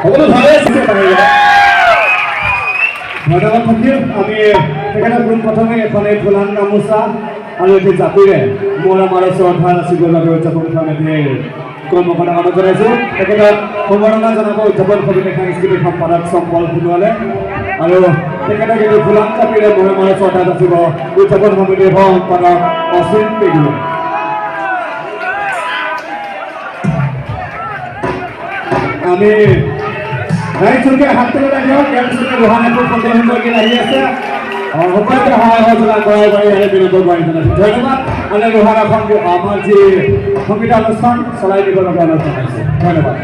সকলো ভালে আছে ধন্যবাদ থাকিল। আমি তেখেতক পোনপ্ৰথমে এখন এই ফুলান গামোচা আৰু এটি জাপিৰে মোৰ আমাৰ শ্ৰদ্ধা ৰাখিবৰ বাবে উদযাপন সমিতিৰ কৰ্মকৰ্তাক জনাইছোঁ। তেখেতক সম্বৰ্ধনা জনাব উদযাপন সমিতিৰ সাংস্কৃতিক সম্পাদক চম্পল সোণোৱালে আৰু তেখেতক এই ফুলান জাপিৰে মোৰ আমাৰ শ্ৰদ্ধা ৰাখিব উদযাপন সমিতিৰ সম্পাদক অশ্বিন পেগুৱে। আমি ৰাইজকে হাত তুলি ৰাখিব কেলচুকে ৰোহানে খুব সুন্দৰকৈ লাগি আছে সকলোকে সহায় সহযোগিতা কৰাই কৰি বিনোদন কৰি জনাইছোঁ। ধন্যবাদ। মানে ৰোহান আমাৰ যি সংগীতানুষ্ঠান চলাই দিব লগা অনুষ্ঠান আছে। ধন্যবাদ।